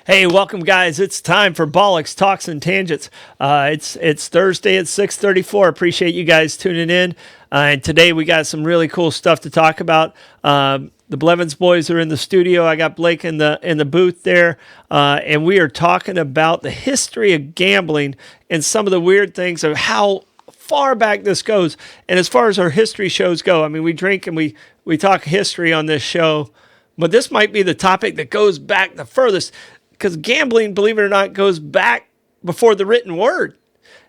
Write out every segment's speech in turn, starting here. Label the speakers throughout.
Speaker 1: Hey, welcome, guys. It's time for Bollox Talks and Tangents. It's Thursday at 6:34. Appreciate you guys tuning in. And today we got some really cool stuff to talk about. The Blevins boys are in the studio. I got Blake in the booth there, and we are talking about the history of gambling and some of the weird things of how far back this goes. And as far as our history shows go, I mean, we drink and we talk history on this show, but this might be the topic that goes back the furthest. Because gambling, believe it or not, goes back before the written word,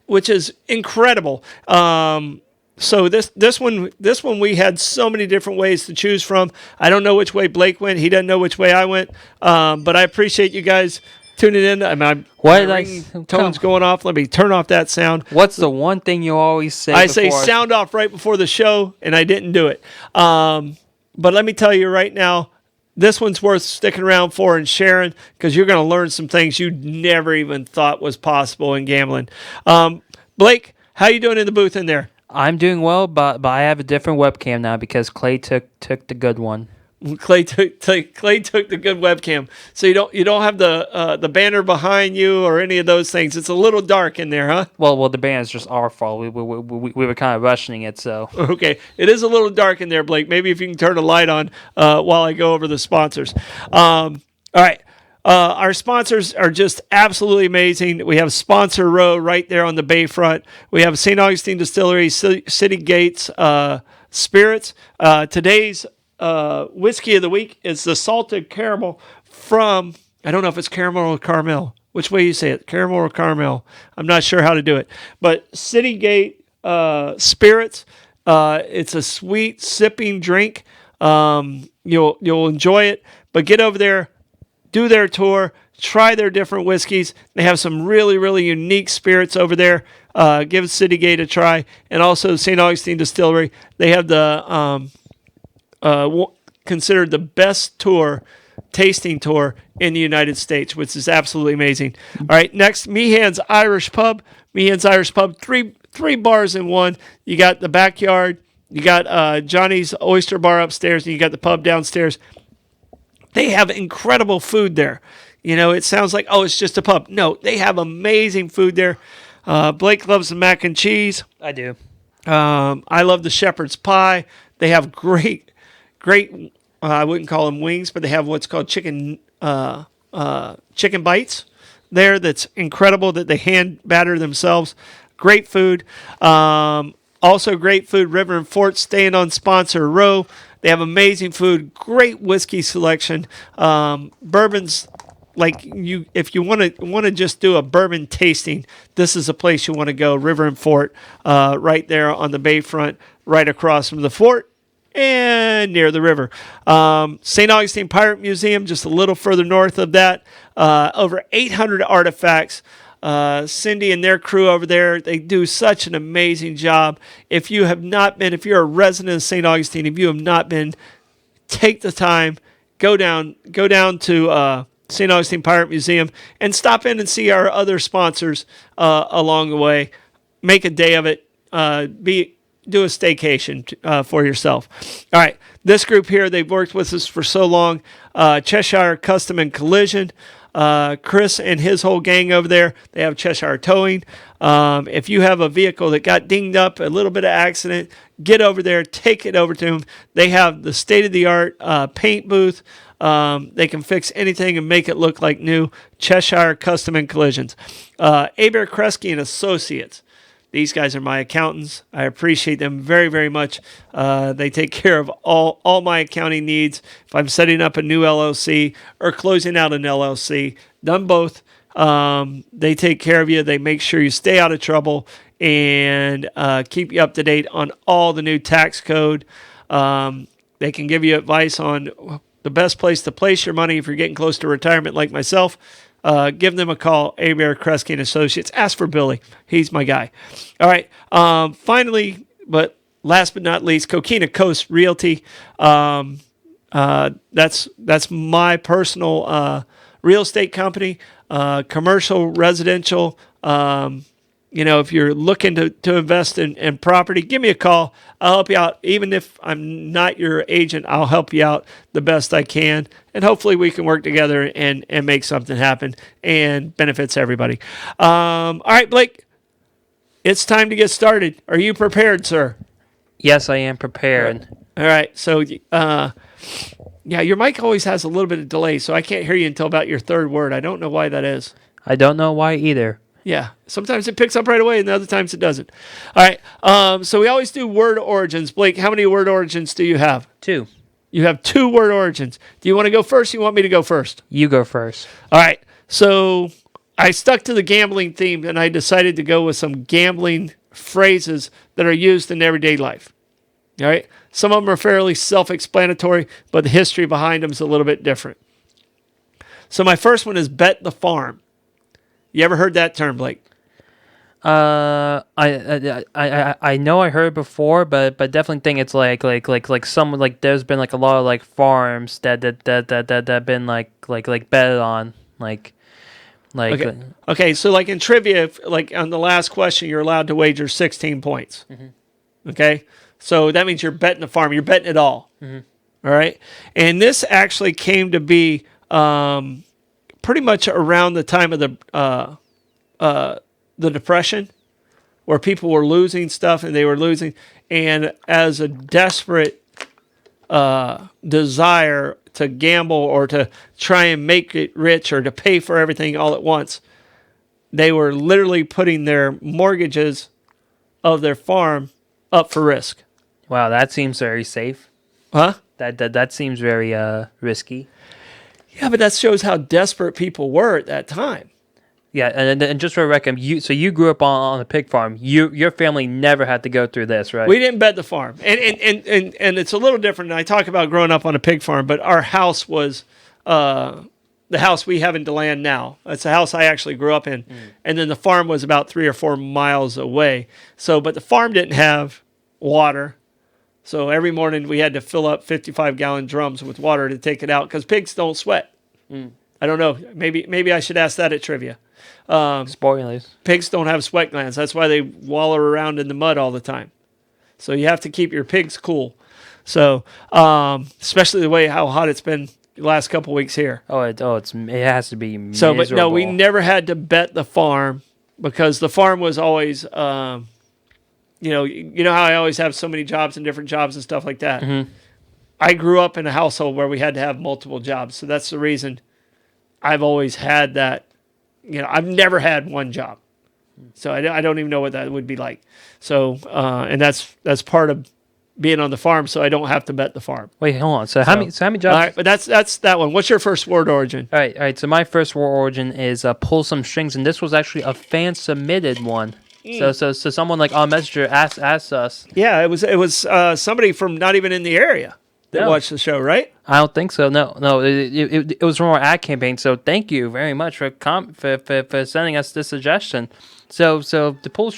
Speaker 1: which is incredible. So this one we had so many different ways to choose from. I don't know which way Blake went. He doesn't know which way I went. But I appreciate you guys tuning in. My ringtone's going off. Let me turn off that sound.
Speaker 2: What's the one thing you always say?
Speaker 1: I say sound off right before the show, and I didn't do it. But let me tell you right now, this one's worth sticking around for and sharing because you're going to learn some things you never even thought was possible in gambling. Blake, how you doing in the booth in there?
Speaker 2: I'm doing well, but I have a different webcam now because Clay took the good one.
Speaker 1: Clay took the good webcam, so you don't have the banner behind you or any of those things. It's a little dark in there, huh?
Speaker 2: Well, the banner is just our fault. We were kind of rushing it, so
Speaker 1: okay. It is a little dark in there, Blake. Maybe if you can turn a light on while I go over the sponsors. All right. Our sponsors are just absolutely amazing. We have Sponsor Row right there on the bayfront. We have St. Augustine Distillery, City Gates Spirits. Today's whiskey of the week is the salted caramel from, I don't know if it's caramel or caramel. Which way you say it, caramel or caramel? I'm not sure how to do it. But City Gate Spirits, it's a sweet sipping drink. You'll enjoy it. But get over there, do their tour, try their different whiskeys. They have some really, really unique spirits over there. Give City Gate a try. And also St. Augustine Distillery. They have the considered the best tasting tour in the United States, which is absolutely amazing. All right, next, Meehan's Irish Pub. Meehan's Irish Pub, three bars in one. You got the backyard, you got Johnny's Oyster Bar upstairs, and you got the pub downstairs. They have incredible food there. You know, it sounds like, oh, it's just a pub. No, they have amazing food there. Blake loves the mac and cheese.
Speaker 2: I do.
Speaker 1: I love the shepherd's pie. They have great, I wouldn't call them wings, but they have what's called chicken bites there. That's incredible that they hand batter themselves. Great food. Also great food, River and Fort, staying on Sponsor Row. They have amazing food, great whiskey selection. Bourbons, like if you want to just do a bourbon tasting, this is a place you want to go. River and Fort, right there on the bayfront, right across from the fort and near the river. St. Augustine Pirate Museum, just a little further north of that. Over 800 artifacts. Cindy and their crew over there, they do such an amazing job. If you're a resident of St. Augustine, if you have not been, take the time, go down to St. Augustine Pirate Museum and stop in and see our other sponsors along the way. Make a day of it. Do a staycation for yourself. All right, this group here, they've worked with us for so long. Chesire Custom and Collision. Chris and his whole gang over there, they have Cheshire Towing. If you have a vehicle that got dinged up, a little bit of accident, get over there, take it over to them. They have the state-of-the-art paint booth. They can fix anything and make it look like new. Cheshire Custom and Collisions. Abare, Kresge and Associates. These guys are my accountants. I appreciate them very, very much. They take care of all my accounting needs. If I'm setting up a new LLC or closing out an LLC, done both. They take care of you. They make sure you stay out of trouble and keep you up to date on all the new tax code. They can give you advice on the best place to place your money if you're getting close to retirement like myself. Give them a call, Abare, Kresge and Associates. Ask for Billy. He's my guy. All right. Finally, but last but not least, Coquina Coast Realty. That's my personal real estate company, commercial, residential. If you're looking to invest in property, give me a call. I'll help you out. Even if I'm not your agent, I'll help you out the best I can. And hopefully we can work together and make something happen and benefits everybody. All right, Blake, it's time to get started. Are you prepared, sir?
Speaker 2: Yes, I am prepared.
Speaker 1: All right. So, your mic always has a little bit of delay, so I can't hear you until about your third word. I don't know why that is.
Speaker 2: I don't know why either.
Speaker 1: Yeah, sometimes it picks up right away, and other times it doesn't. All right, so we always do word origins. Blake, how many word origins do you have?
Speaker 2: 2.
Speaker 1: You have 2 word origins. Do you want to go first, or you want me to go first?
Speaker 2: You go first.
Speaker 1: All right, so I stuck to the gambling theme, and I decided to go with some gambling phrases that are used in everyday life. All right, some of them are fairly self-explanatory, but the history behind them is a little bit different. So my first one is bet the farm. You ever heard that term, Blake?
Speaker 2: I know I heard it before, but definitely think it's like some like there's been like a lot of like farms that been like betted on
Speaker 1: Okay. So like in trivia, like on the last question, you're allowed to wager 16 points. Mm-hmm. Okay, so that means you're betting the farm. You're betting it all. Mm-hmm. All right, and this actually came to be pretty much around the time of the Depression, where people were losing stuff and they were losing, and as a desperate desire to gamble or to try and make it rich or to pay for everything all at once, they were literally putting their mortgages of their farm up for risk.
Speaker 2: Wow, that seems very safe.
Speaker 1: Huh?
Speaker 2: That seems very risky.
Speaker 1: Yeah, but that shows how desperate people were at that time.
Speaker 2: Yeah, and just for a record, you grew up on a pig farm. Your family never had to go through this, right?
Speaker 1: We didn't bet the farm, and it's a little different. I talk about growing up on a pig farm, but our house was the house we have in DeLand now. It's a house I actually grew up in, and then the farm was about 3 or 4 miles away. So, but the farm didn't have water. So every morning we had to fill up 55-gallon drums with water to take it out because pigs don't sweat. I don't know. Maybe I should ask that at trivia.
Speaker 2: Spoilers.
Speaker 1: Pigs don't have sweat glands. That's why they wallow around in the mud all the time. So you have to keep your pigs cool. So especially the way how hot it's been the last couple weeks here.
Speaker 2: It has to be miserable.
Speaker 1: But no, we never had to bet the farm because the farm was always. You know how I always have so many jobs and different jobs and stuff like that. Mm-hmm. I grew up in a household where we had to have multiple jobs, so that's the reason I've always had that. I've never had one job, so I don't even know what that would be like. So, and that's part of being on the farm, so I don't have to bet the farm.
Speaker 2: Wait, hold on. So how many jobs?
Speaker 1: All right, but that's that one. What's your first word origin?
Speaker 2: All right. So my first word origin is pull some strings, and this was actually a fan submitted one. So someone like on Messenger asked us.
Speaker 1: Yeah, it was somebody from not even in the area that watched the show, right?
Speaker 2: I don't think so. No. It was from our ad campaign. So thank you very much for sending us this suggestion. So to pull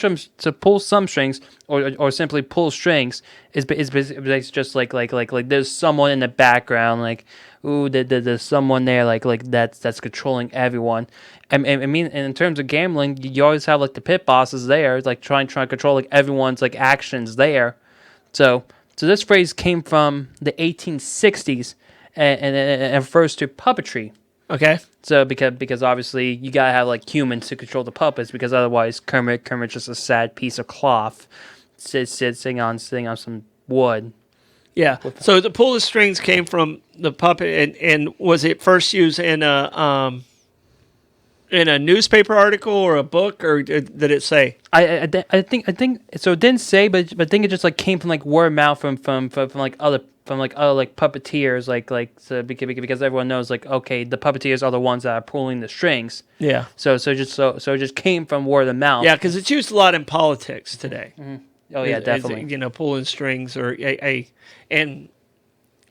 Speaker 2: some strings or simply pull strings is basically just like there's someone in the background like. Ooh, there's someone there like that's controlling everyone. I mean, in terms of gambling, you always have like the pit bosses there, like trying to control like everyone's like actions there. So this phrase came from the 1860s and refers to puppetry.
Speaker 1: Okay.
Speaker 2: So because obviously you gotta have like humans to control the puppets because otherwise Kermit's just a sad piece of cloth sitting on some wood.
Speaker 1: Yeah. So the pull the strings came from the puppet, and was it first used in a newspaper article or a book, or did it say?
Speaker 2: I think so. It didn't say, but I think it just like came from like word of mouth from like other like puppeteers, so because everyone knows, like, okay, the puppeteers are the ones that are pulling the strings.
Speaker 1: Yeah.
Speaker 2: So it just came from word of mouth.
Speaker 1: Yeah, because it's used a lot in politics today.
Speaker 2: Oh yeah,
Speaker 1: Is,
Speaker 2: definitely.
Speaker 1: pulling strings and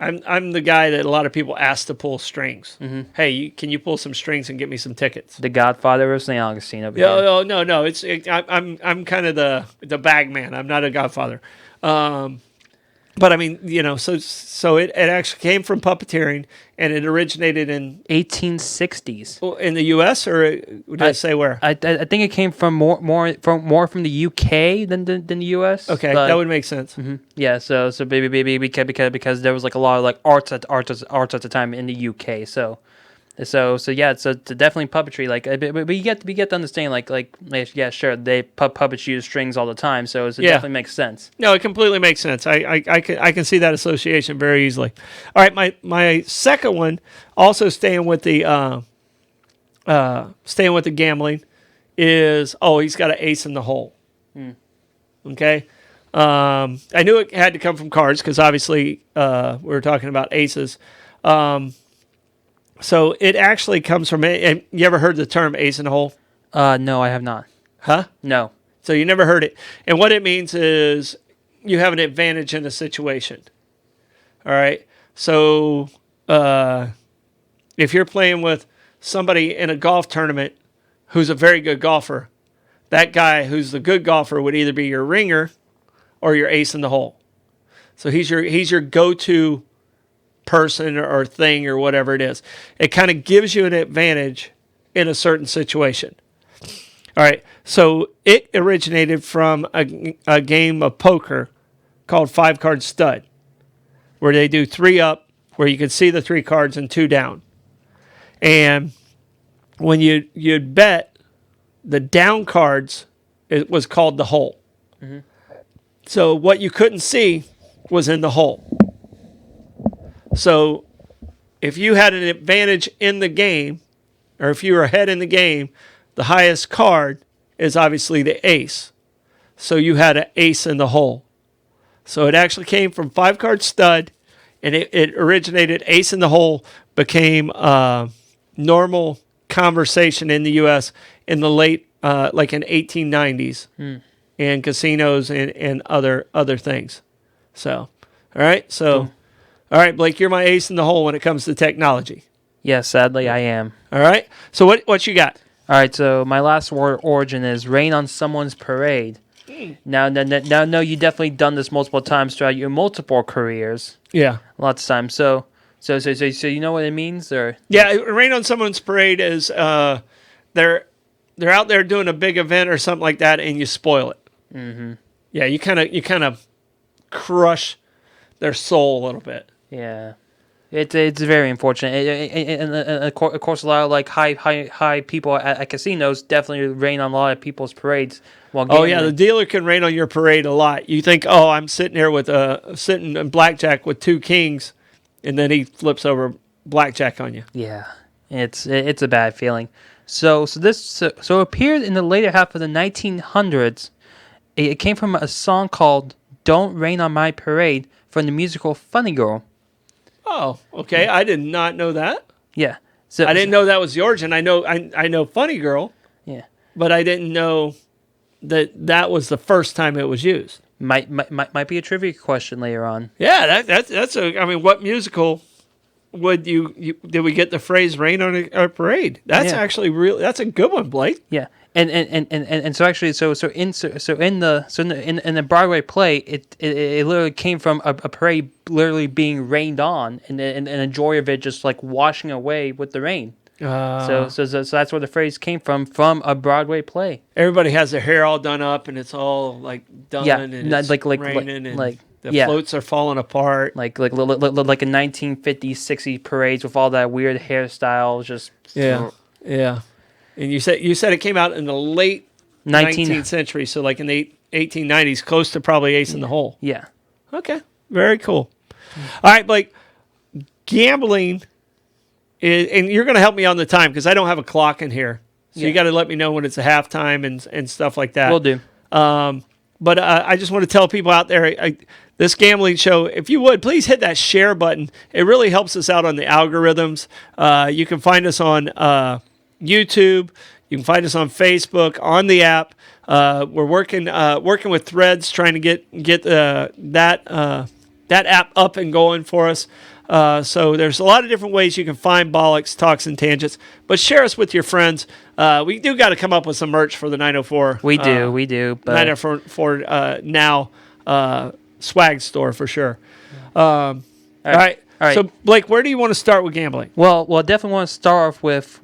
Speaker 1: I'm the guy that a lot of people ask to pull strings. Hey, can you pull some strings and get me some tickets?
Speaker 2: The Godfather of St. Augustine over
Speaker 1: Yeah,
Speaker 2: here.
Speaker 1: no. I'm kind of the bag man. I'm not a godfather. But I mean, so it actually came from puppeteering, and it originated in
Speaker 2: 1860s.
Speaker 1: in the U.S. or did I say where?
Speaker 2: I think it came from more from the UK than the US.
Speaker 1: Okay,
Speaker 2: but,
Speaker 1: that would make sense.
Speaker 2: yeah. So baby because there was like a lot of like arts at the time in the UK. So yeah. So definitely puppetry. Like, but we get to understand like yeah, sure, they puppets use strings all the time. So it definitely makes sense.
Speaker 1: No, it completely makes sense. I can see that association very easily. All right, my second one, also staying with the gambling, is he's got an ace in the hole. Okay, I knew it had to come from cards because obviously we were talking about aces. So it actually comes from. You ever heard the term ace in the hole?
Speaker 2: No, I have not.
Speaker 1: Huh?
Speaker 2: No.
Speaker 1: So you never heard it. And what it means is you have an advantage in a situation. All right. So if you're playing with somebody in a golf tournament who's a very good golfer, that guy who's the good golfer would either be your ringer or your ace in the hole. So he's your go-to person or thing or whatever it is. It kind of gives you an advantage in a certain situation. All right, so it originated from a game of poker called 5-Card Stud, where they do 3 up, where you can see the 3 cards and 2 down. And when you'd bet, the down cards, it was called the hole. So what you couldn't see was in the hole. So if you had an advantage in the game, or if you were ahead in the game, the highest card is obviously the ace. So you had an ace in the hole. So it actually came from 5-Card Stud, and it originated, ace in the hole became normal conversation in the U.S. in the late, like in 1890s, in casinos and other things. So, all right. So,
Speaker 2: Cool.
Speaker 1: All right, Blake, you're my ace in the hole when it comes to technology.
Speaker 2: Yes, sadly I am.
Speaker 1: All right. So what you got?
Speaker 2: All right, so my last origin is rain on someone's parade. Now, you definitely done this multiple times throughout your multiple careers.
Speaker 1: Yeah.
Speaker 2: Lots of times. So you know what it means, or?
Speaker 1: Yeah, rain on someone's parade is they're out there doing a big event or something like that, and you spoil it. Yeah, you kind of crush their soul a little bit.
Speaker 2: Yeah. It's very unfortunate, and of course, a lot of like high people at casinos definitely rain on a lot of people's parades while gambling.
Speaker 1: Oh yeah, the dealer can rain on your parade a lot. You think, I'm sitting here with sitting in blackjack with 2 kings, and then he flips over blackjack on you.
Speaker 2: Yeah, it's a bad feeling. So it appeared in the later half of the 1900s. It came from a song called "Don't Rain on My Parade" from the musical Funny Girl.
Speaker 1: Oh, okay. I did not know that.
Speaker 2: Yeah. So
Speaker 1: I didn't know that was the origin. I know Funny Girl.
Speaker 2: Yeah.
Speaker 1: But I didn't know that was the first time it was used.
Speaker 2: Might be a trivia question later on.
Speaker 1: Yeah, that's a. I mean, what musical would you did we get the phrase "rain on a parade"? That's actually real. That's a good one, Blake.
Speaker 2: Yeah. And so actually in the Broadway play it literally came from a parade literally being rained on and the joy of it just like washing away with the rain. So that's where the phrase came from a Broadway play.
Speaker 1: Everybody has their hair all done up and it's all like done and it's raining and the floats are falling apart.
Speaker 2: Like a 1950s, 60s parades with all that weird hairstyle just
Speaker 1: yeah. And you said it came out in the late 19th century, so like in the 1890s, close to probably Ace in the Hole.
Speaker 2: Yeah.
Speaker 1: Okay. Very cool. All right, Blake. Gambling is, and you're going to help me on the time because I don't have a clock in here, so you got to let me know when it's a halftime and stuff like that.
Speaker 2: Will do.
Speaker 1: But I just want to tell people out there, this gambling show. If you would, please hit that share button. It really helps us out on the algorithms. You can find us on YouTube. You can find us on Facebook, on the app. We're working with Threads, trying to get that app up and going for us. So there's a lot of different ways you can find Bollox, Talks, and Tangents. But share us with your friends. We do got to come up with some merch for the 904.
Speaker 2: We do. But
Speaker 1: 904 now swag store for sure. All right. So Blake, where do you want to start with gambling?
Speaker 2: Well, I definitely want to start off with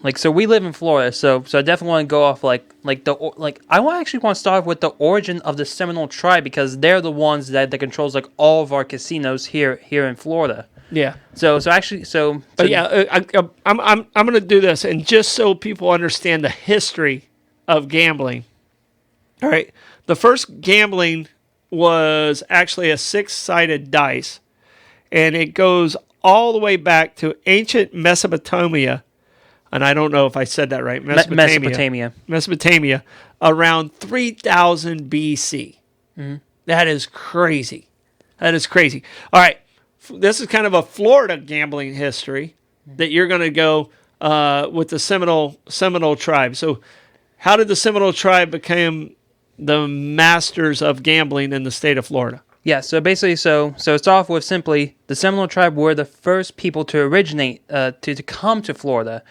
Speaker 2: like, so we live in Florida, so I definitely want to go off I actually want to start off with the origin of the Seminole tribe, because they're the ones that controls like all of our casinos here in Florida.
Speaker 1: Yeah.
Speaker 2: I'm
Speaker 1: going to do this, and just so people understand the history of gambling. All right. The first gambling was actually a 6-sided dice, and it goes all the way back to ancient Mesopotamia, and I don't know if I said that right. Mesopotamia, around 3000 BC. Mm-hmm. That is crazy. All right. This is kind of a Florida gambling history that you're going to go with the Seminole tribe. So how did the Seminole tribe become the masters of gambling in the state of Florida?
Speaker 2: Yeah, so basically, so it's off with simply the Seminole tribe were the first people to originate to come to Florida.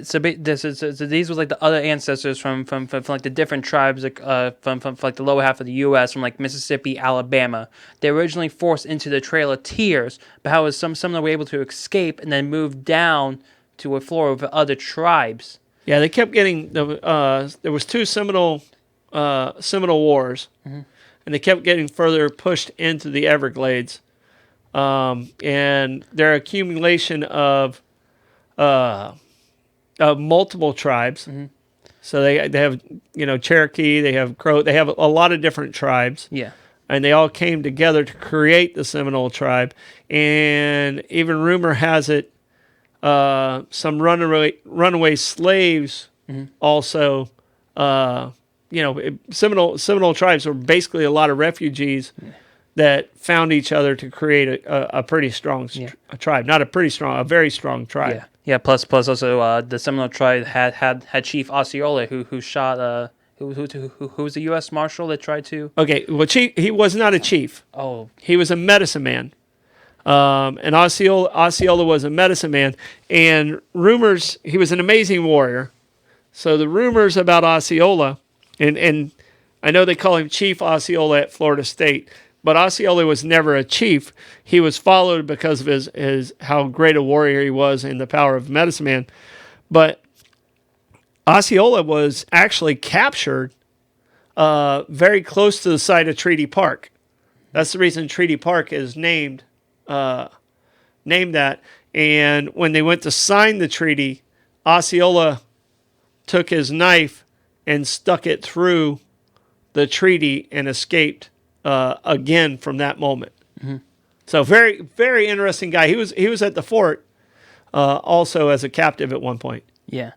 Speaker 2: So these were like the other ancestors from like the different tribes, like from like the lower half of the U.S., from like Mississippi, Alabama. They were originally forced into the Trail of Tears, but how some of them were able to escape and then move down to Florida with other tribes.
Speaker 1: Yeah, they kept getting there was two Seminole wars. Mm-hmm. And they kept getting further pushed into the Everglades, and their accumulation of multiple tribes. Mm-hmm. So they have Cherokee, they have Crow, they have a lot of different tribes.
Speaker 2: Yeah,
Speaker 1: and they all came together to create the Seminole tribe. And even rumor has it, some runaway slaves mm-hmm. also. Seminole tribes were basically a lot of refugees that found each other to create a pretty strong tribe. Not a pretty strong, a very strong tribe.
Speaker 2: Yeah. Plus also the Seminole tribe had Chief Osceola who shot who was the U.S. Marshal that tried to.
Speaker 1: Okay, well, he was not a chief.
Speaker 2: Oh,
Speaker 1: he was a medicine man. And Osceola was a medicine man, and rumors he was an amazing warrior. So the rumors about Osceola. And I know they call him Chief Osceola at Florida State, but Osceola was never a chief. He was followed because of his how great a warrior he was and the power of medicine man. But Osceola was actually captured very close to the site of Treaty Park. That's the reason Treaty Park is named that. And when they went to sign the treaty, Osceola took his knife and stuck it through the treaty and escaped again from that moment. Mm-hmm. So very, very interesting guy. He was at the fort also as a captive at one point.
Speaker 2: Yeah.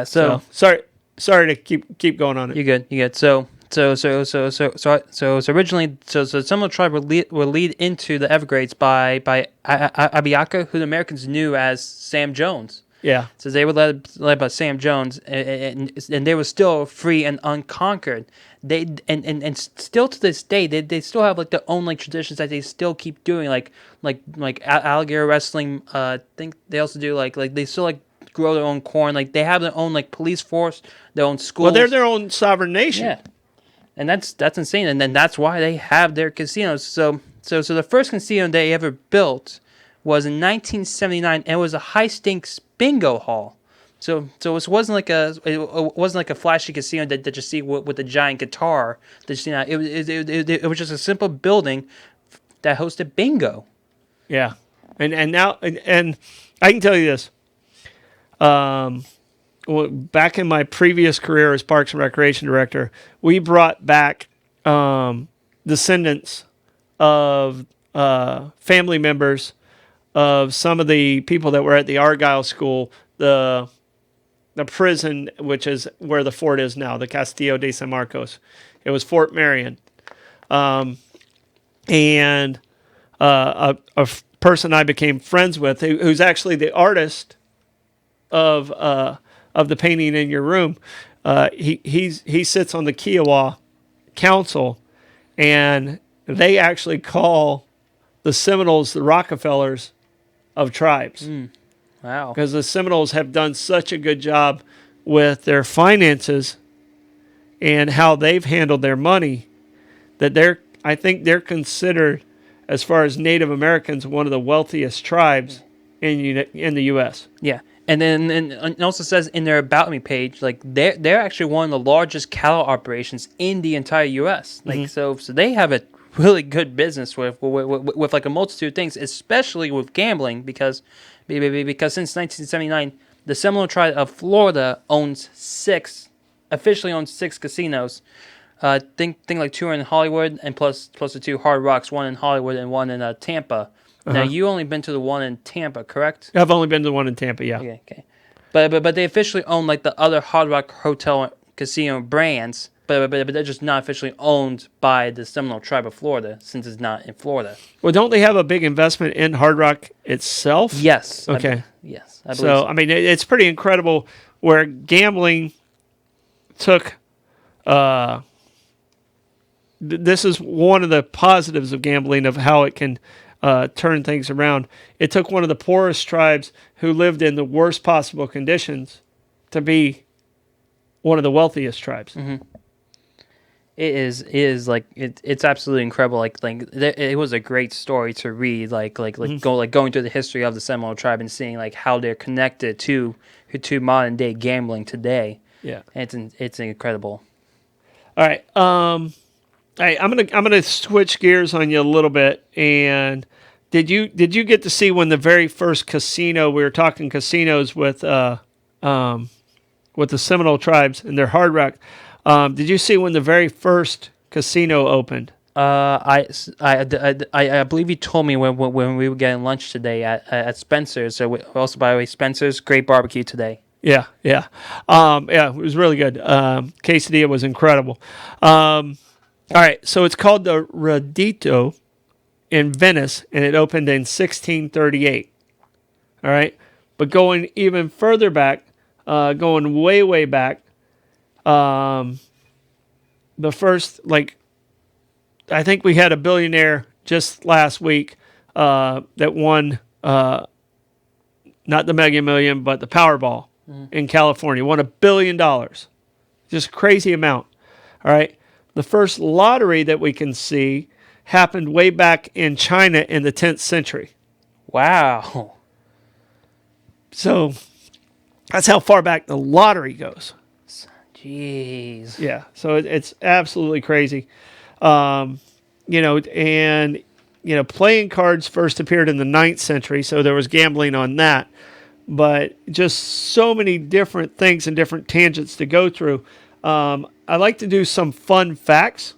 Speaker 1: So sorry to keep going on it.
Speaker 2: You're good. So originally, so the Seminole tribe were lead into the Everglades by Abiaka, who the Americans knew as Sam Jones.
Speaker 1: Yeah.
Speaker 2: So they were led by Sam Jones, and they were still free and unconquered. They and still to this day, they still have like their own like traditions that they still keep doing, like alligator wrestling. I think they also do like they still like grow their own corn. Like they have their own like police force, their own schools.
Speaker 1: Well, they're their own sovereign nation.
Speaker 2: Yeah, and that's insane. And then that's why they have their casinos. So the first casino they ever built was in 1979, and it was a high stakes bingo hall. So it wasn't like a flashy casino that you see with a giant guitar. It was just a simple building that hosted bingo.
Speaker 1: Yeah, and now and I can tell you this. Back in my previous career as Parks and Recreation Director, we brought back descendants of family members of some of the people that were at the Argyle School, the prison, which is where the fort is now, the Castillo de San Marcos. It was Fort Marion. and person I became friends with, who's actually the artist of the painting in your room. He sits on the Kiowa Council, and they actually call the Seminoles the Rockefellers of tribes.
Speaker 2: Wow.
Speaker 1: Because the Seminoles have done such a good job with their finances and how they've handled their money that I think they're considered, as far as Native Americans, one of the wealthiest tribes in the U.S.
Speaker 2: Yeah. And then it also says in their About Me page, like they're actually one of the largest cattle operations in the entire U.S. Like so they have a really good business with like a multitude of things, especially with gambling, because since 1979, the Seminole tribe of Florida officially owns six casinos. Think like two in Hollywood and plus the two Hard Rocks, one in Hollywood and one in Tampa. Now, you only been to the one in Tampa, correct?
Speaker 1: I've only been to the one in Tampa, yeah.
Speaker 2: Okay. But they officially own like the other Hard Rock Hotel casino brands, but they're just not officially owned by the Seminole Tribe of Florida, since it's not in Florida.
Speaker 1: Well, don't they have a big investment in Hard Rock itself?
Speaker 2: Yes.
Speaker 1: Okay.
Speaker 2: Yes. I believe
Speaker 1: So, I mean, it's pretty incredible where gambling took... this is one of the positives of gambling, of how it can... turn things around. It took one of the poorest tribes who lived in the worst possible conditions to be one of the wealthiest tribes.
Speaker 2: It is like it's absolutely incredible. It was a great story to read. Going through the history of the Seminole tribe and seeing like how they're connected to modern day gambling today.
Speaker 1: Yeah,
Speaker 2: it's incredible.
Speaker 1: All right. I'm gonna switch gears on you a little bit. And did you get to see when the very first casino, we were talking casinos with the Seminole tribes and their Hard Rock? Did you see when the very first casino opened?
Speaker 2: I believe you told me when we were getting lunch today at Spencer's. So also, by the way, Spencer's, great barbecue today.
Speaker 1: Yeah. Yeah, it was really good. Quesadilla was incredible. All right, so it's called the Radito in Venice, and it opened in 1638. All right, but going even further back, going way back, the first, I think we had a billionaire just last week that won not the Mega Million, but the Powerball in California, won $1 billion. Just a crazy amount. All right. The first lottery that we can see happened way back in China in the 10th century.
Speaker 2: Wow.
Speaker 1: So that's how far back the lottery goes.
Speaker 2: Jeez.
Speaker 1: Yeah. So it's absolutely crazy. Playing cards first appeared in the 9th century, so there was gambling on that. But just so many different things and different tangents to go through. I like to do some fun facts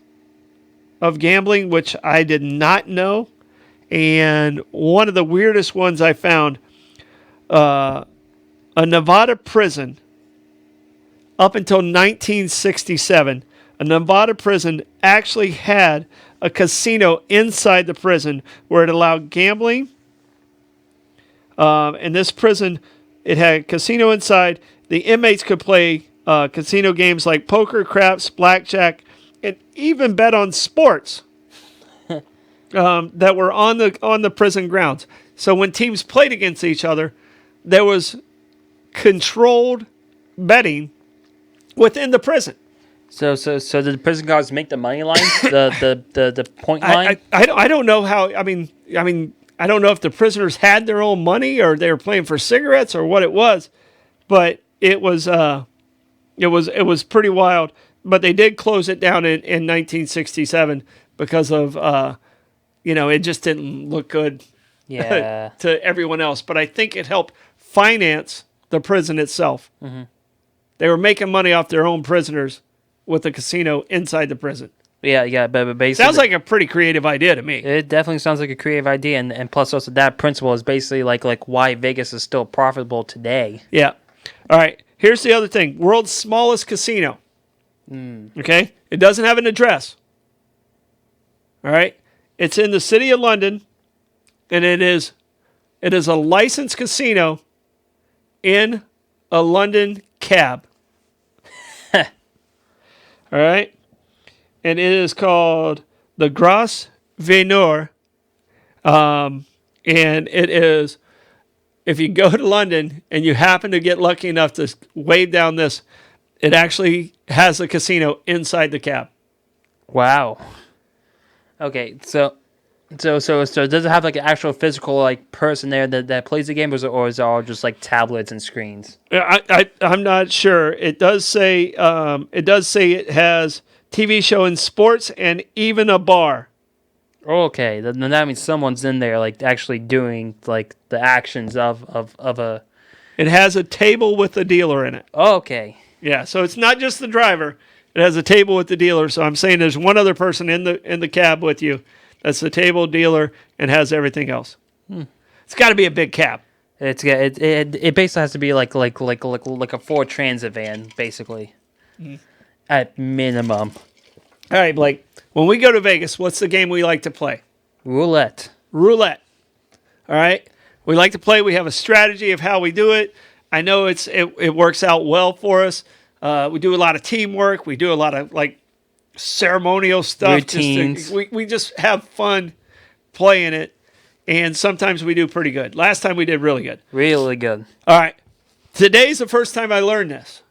Speaker 1: of gambling, which I did not know. And one of the weirdest ones I found, a Nevada prison, up until 1967, a Nevada prison actually had a casino inside the prison where it allowed gambling. In this prison, it had a casino inside. The inmates could play casino games like poker, craps, blackjack, and even bet on sports that were on the prison grounds. So when teams played against each other, there was controlled betting within the prison.
Speaker 2: So did the prison guards make the money line, the point line?
Speaker 1: I don't know how. I mean, I don't know if the prisoners had their own money or they were playing for cigarettes or what it was, but it was pretty wild. But they did close it down in 1967 because of it just didn't look good to everyone else. But I think it helped finance the prison itself. Mm-hmm. They were making money off their own prisoners with the casino inside the prison.
Speaker 2: Yeah, but basically...
Speaker 1: Sounds like a pretty creative idea to me.
Speaker 2: It definitely sounds like a creative idea, and plus also that principle is basically like why Vegas is still profitable today.
Speaker 1: Yeah. All right, here's the other thing. World's smallest casino. Okay? It doesn't have an address. All right? It's in the city of London, and it is a licensed casino in a London cab. All right? And it is called the Gras Venor. And it is, if you go to London and you happen to get lucky enough to wave down this, it actually has a casino inside the cab.
Speaker 2: Wow. Okay, so does it have like an actual physical like person there that plays the game, or is it all just like tablets and screens?
Speaker 1: I'm not sure. It does say it has TV show and sports and even a bar.
Speaker 2: Okay, then that means someone's in there like actually doing like the actions of a.
Speaker 1: It has a table with a dealer in it.
Speaker 2: Okay.
Speaker 1: Yeah, so it's not just the driver. It has a table with the dealer. So I'm saying there's one other person in the cab with you. That's the table dealer and has everything else. It's got to be a big cab.
Speaker 2: It basically has to be like a Ford Transit van, basically, at minimum.
Speaker 1: All right, Blake. When we go to Vegas, what's the game we like to play?
Speaker 2: Roulette.
Speaker 1: Roulette. All right. We like to play. We have a strategy of how we do it. I know it works out well for us. We do a lot of teamwork. We do a lot of like ceremonial stuff.
Speaker 2: Routines.
Speaker 1: We just have fun playing it, and sometimes we do pretty good. Last time we did really good.
Speaker 2: Really good.
Speaker 1: All right. Today's the first time I learned this,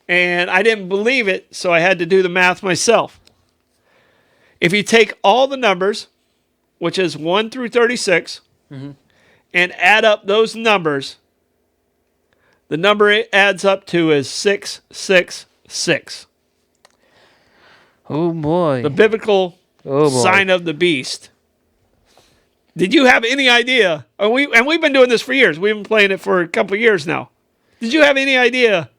Speaker 1: and I didn't believe it, so I had to do the math myself. If you take all the numbers, which is 1 through 36, and add up those numbers, the number it adds up to is 666.
Speaker 2: Oh boy.
Speaker 1: The biblical sign of the beast. Did you have any idea? We've been doing this for years. We've been playing it for a couple of years now. Did you have any idea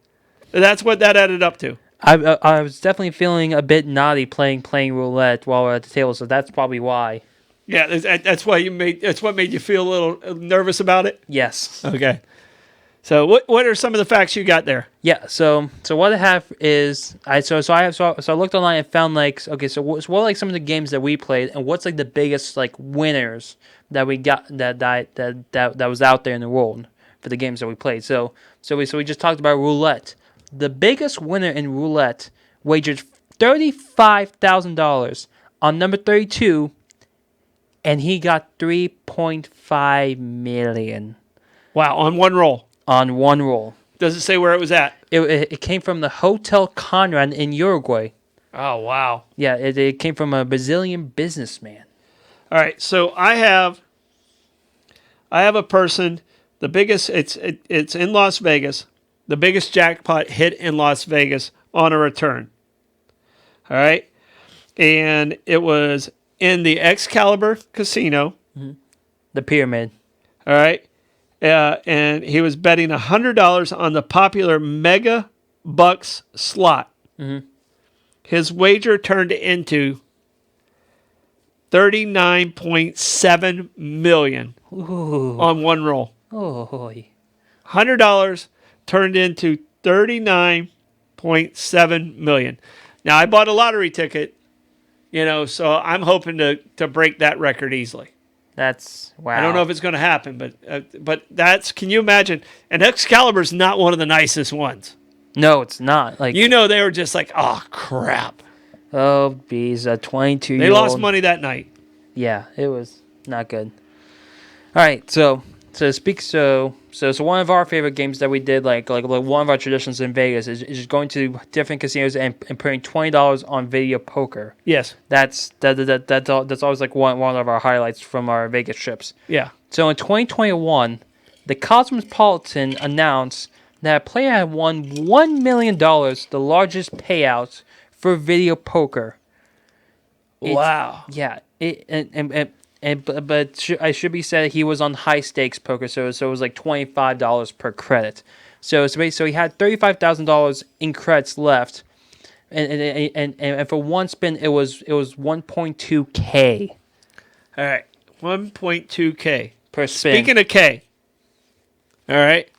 Speaker 1: that that's what that added up to?
Speaker 2: I was definitely feeling a bit naughty playing roulette while we're at the table, so that's probably why.
Speaker 1: Yeah, that's why that's what made you feel a little nervous about it?
Speaker 2: Yes.
Speaker 1: Okay. So what are some of the facts you got there?
Speaker 2: Yeah. So what I have is I looked online and found like, okay, so what are like some of the games that we played, and what's like the biggest like winners that we got that was out there in the world for the games that we played. So we just talked about roulette. The biggest winner in roulette wagered $35,000 on number 32, and he got $3.5 million.
Speaker 1: Wow, on one roll.
Speaker 2: On one roll.
Speaker 1: Does it say where it was at?
Speaker 2: It came from the Hotel Conrad in Uruguay.
Speaker 1: Oh, wow.
Speaker 2: Yeah, it came from a Brazilian businessman.
Speaker 1: All right, so I have a person, the biggest, it's in Las Vegas, the biggest jackpot hit in Las Vegas on a return. All right, and it was in the Excalibur Casino.
Speaker 2: The Pyramid.
Speaker 1: All right. And he was betting $100 on the popular Mega Bucks slot. His wager turned into $39.7 million on one roll.
Speaker 2: Oh.
Speaker 1: $100 turned into $39.7 million. Now, I bought a lottery ticket, so I'm hoping to break that record easily.
Speaker 2: That's wow.
Speaker 1: I don't know if it's going to happen, but that's, can you imagine? And Excalibur's not one of the nicest ones.
Speaker 2: No, it's not. Like
Speaker 1: they were just like, oh crap.
Speaker 2: Oh, bees, a 22-year-old.
Speaker 1: They lost money that night.
Speaker 2: Yeah, it was not good. All right, so one of our favorite games that we did, like one of our traditions in Vegas is going to different casinos and putting $20 on video poker.
Speaker 1: Yes.
Speaker 2: That's always like one of our highlights from our Vegas trips.
Speaker 1: Yeah.
Speaker 2: So in 2021, the Cosmopolitan announced that a player had won $1 million, the largest payout for video poker.
Speaker 1: Wow.
Speaker 2: Yeah. But I should be said he was on high stakes poker, so it was like $25 per credit. So he had $35,000 in credits left, and for one spin it was 1.2K.
Speaker 1: All right, 1.2K
Speaker 2: per spin.
Speaker 1: Speaking of K, all right,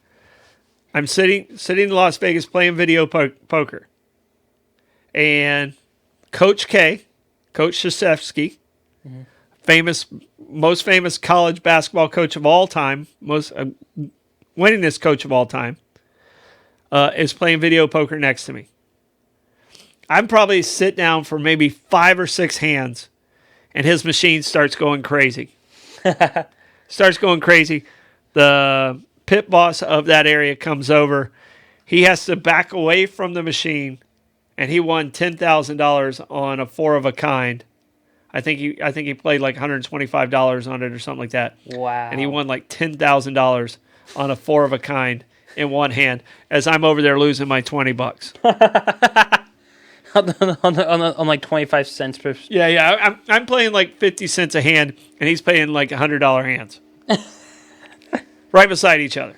Speaker 1: I'm sitting in Las Vegas playing video poker, and Coach K, Coach Shashevsky, most famous college basketball coach of all time, most winningest coach of all time, is playing video poker next to me. I'm probably sit down for maybe 5 or 6 hands, and his machine starts going crazy. The pit boss of that area comes over. He has to back away from the machine, and he won $10,000 on a 4 of a kind. I think he played like $125 on it or something like that.
Speaker 2: Wow.
Speaker 1: And he won like $10,000 on a 4 of a kind in one hand as I'm over there losing my $20.
Speaker 2: on like 25 cents per.
Speaker 1: Yeah. I'm playing like 50 cents a hand, and he's paying like $100 hands. Right beside each other.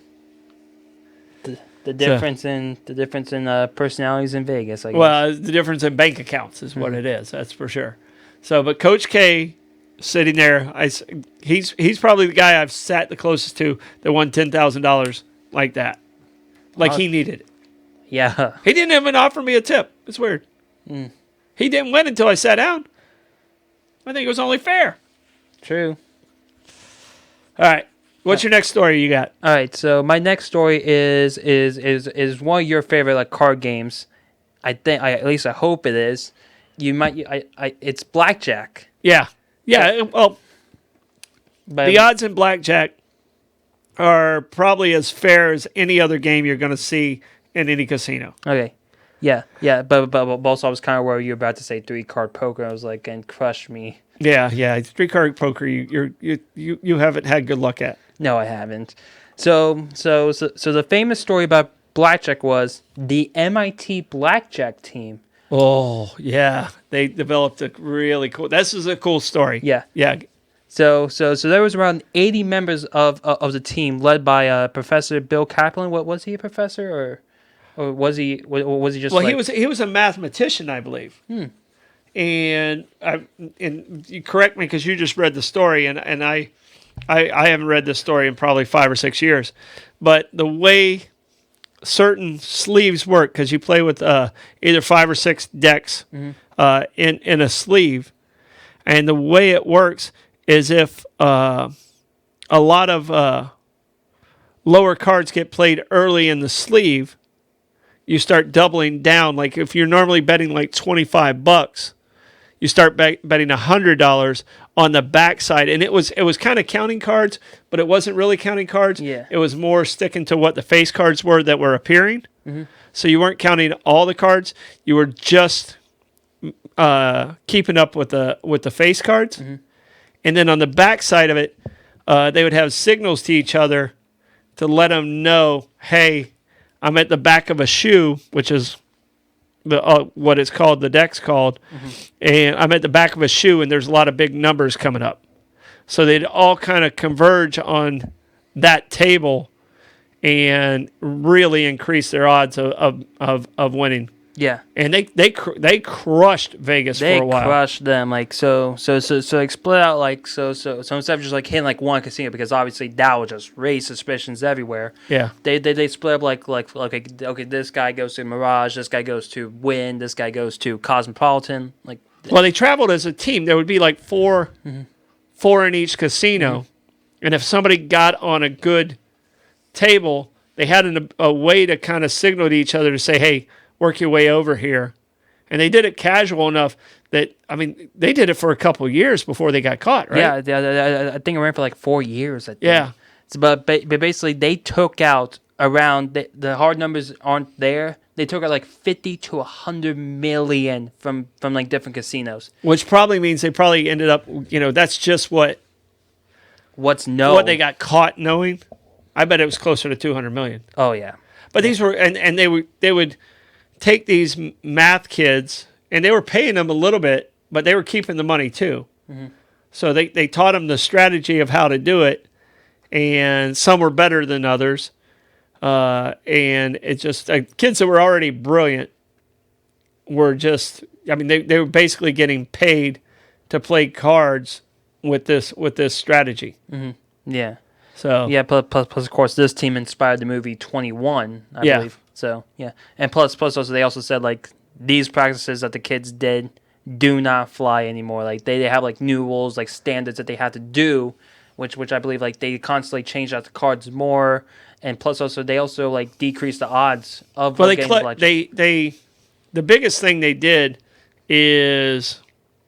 Speaker 2: The difference in personalities in Vegas, I guess.
Speaker 1: Well, the difference in bank accounts is what it is. That's for sure. So, but Coach K sitting there, he's probably the guy I've sat the closest to that won $10,000 like that, like he needed it.
Speaker 2: Yeah.
Speaker 1: He didn't even offer me a tip. It's weird. He didn't win until I sat down. I think it was only fair.
Speaker 2: True.
Speaker 1: All right. What's your next story you got?
Speaker 2: All right, so my next story is one of your favorite like card games. At least I hope it is. You might it's blackjack.
Speaker 1: Yeah. Well, the odds in blackjack are probably as fair as any other game you're going to see in any casino.
Speaker 2: Okay. Yeah. But also I was kind of worried you were about to say 3-card poker. I was like, and crush me.
Speaker 1: Yeah. 3-card poker you haven't had good luck at.
Speaker 2: No, I haven't. So the famous story about blackjack was the MIT blackjack team.
Speaker 1: Oh, yeah. They developed a really cool. This is a cool story.
Speaker 2: Yeah.
Speaker 1: Yeah.
Speaker 2: So there was around 80 members of the team led by Professor Bill Kaplan. What was he, a professor or was he just
Speaker 1: Well, he was a mathematician, I believe. And you correct me because you just read the story and I haven't read this story in probably 5 or 6 years, but the way certain sleeves work, because you play with either 5 or 6 decks in a sleeve, and the way it works is if a lot of lower cards get played early in the sleeve, you start doubling down. Like if you're normally betting like $25, you start betting $100 on the backside, and it was kind of counting cards, but it wasn't really counting cards.
Speaker 2: Yeah.
Speaker 1: It was more sticking to what the face cards were that were appearing. So you weren't counting all the cards; you were just keeping up with the face cards. And then on the backside of it, they would have signals to each other to let them know, "Hey, I'm at the back of a shoe," which is what it's called, the deck's called, and I'm at the back of a shoe, and there's a lot of big numbers coming up. So they'd all kind of converge on that table and really increase their odds of winning.
Speaker 2: Yeah.
Speaker 1: And they crushed Vegas for a while.
Speaker 2: They crushed them so like split out like so instead of just like hitting like one casino, because obviously that would just raise suspicions everywhere.
Speaker 1: Yeah.
Speaker 2: They split up like okay, this guy goes to Mirage, this guy goes to Wynn, this guy goes to Cosmopolitan. Like,
Speaker 1: well, they traveled as a team. There would be like four in each casino, and if somebody got on a good table, they had a way to kind of signal to each other to say, "Hey, work your way over here." And they did it casual enough that, I mean, they did it for a couple of years before they got caught, right?
Speaker 2: Yeah, I think it ran for like 4 years. I think.
Speaker 1: Yeah.
Speaker 2: So, but basically, they took out around, the hard numbers aren't there. They took out like 50 to 100 million from like different casinos.
Speaker 1: Which probably means they probably ended up, that's just what they got caught knowing. I bet it was closer to 200 million.
Speaker 2: Oh, yeah.
Speaker 1: But these were, and they would take these math kids, and they were paying them a little bit, but they were keeping the money too. So they taught them the strategy of how to do it, and some were better than others. And it just, kids that were already brilliant were just, I mean, they were basically getting paid to play cards with this strategy.
Speaker 2: Yeah.
Speaker 1: So
Speaker 2: yeah, plus of course this team inspired the movie 21, I believe. So yeah, and plus also they also said like these practices that the kids did do not fly anymore. Like they have like new rules, like standards that they have to do, which I believe like they constantly change out the cards more, and plus also they also like decrease the odds of
Speaker 1: Well,
Speaker 2: getting collected.
Speaker 1: the biggest thing they did is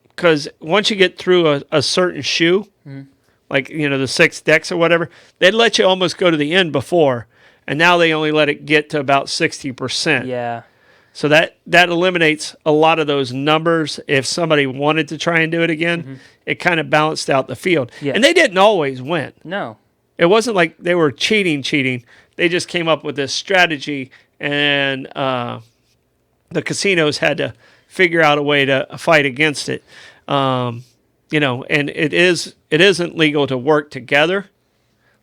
Speaker 1: because once you get through a certain shoe, like the 6 decks or whatever, they'd let you almost go to the end before, and now they only let it get to about 60%.
Speaker 2: Yeah.
Speaker 1: So that eliminates a lot of those numbers. If somebody wanted to try and do it again, it kind of balanced out the field.
Speaker 2: Yeah.
Speaker 1: And they didn't always win.
Speaker 2: No.
Speaker 1: It wasn't like they were cheating. They just came up with this strategy, and the casinos had to figure out a way to fight against it. And it isn't legal to work together,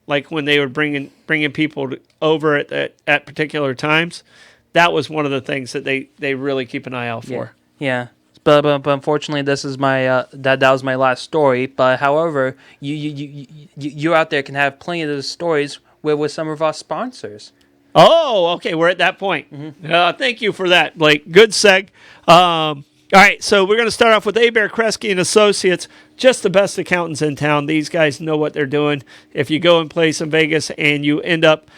Speaker 1: like when they were bringing people over at particular times. That was one of the things that they really keep an eye out for.
Speaker 2: Yeah. But unfortunately, this is my that was my last story. But however, you out there can have plenty of those stories with some of our sponsors.
Speaker 1: Oh, okay. We're at that point. Thank you for that, Blake. Good seg. All right, so we're going to start off with Abare, Kresge and Associates, just the best accountants in town. These guys know what they're doing. If you go and play some Vegas and you end up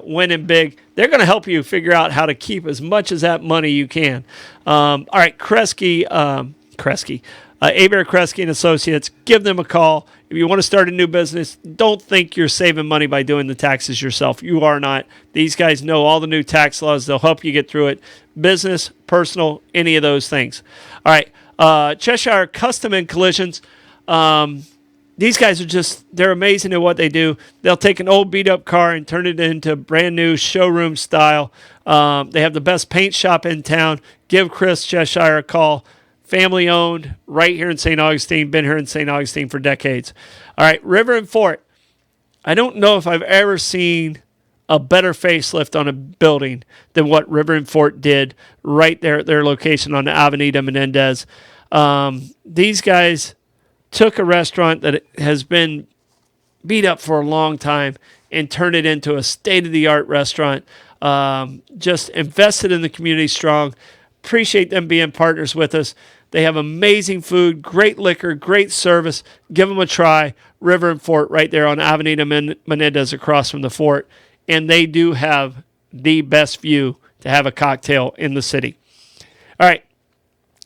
Speaker 1: winning big, they're going to help you figure out how to keep as much as that money you can. All right, Abare, Kresge and Associates, give them a call. If you want to start a new business, don't think you're saving money by doing the taxes yourself. You are not. These guys know all the new tax laws. They'll help you get through it. Business, personal, any of those things. All right. Chesire Custom and Collisions. These guys they're amazing at what they do. They'll take an old beat-up car and turn it into brand new showroom style. They have the best paint shop in town. Give Chris Cheshire a call. Family owned, right here in St. Augustine. Been here in St. Augustine for decades. All right, River and Fort. I don't know if I've ever seen a better facelift on a building than what River and Fort did right there at their location on Avenida Menendez. These guys took a restaurant that has been beat up for a long time and turned it into a state-of-the-art restaurant. Just invested in the community strong. Appreciate them being partners with us. They have amazing food, great liquor, great service. Give them a try. River and Fort right there on Avenida Menendez across from the Fort. And they do have the best view to have a cocktail in the city. All right.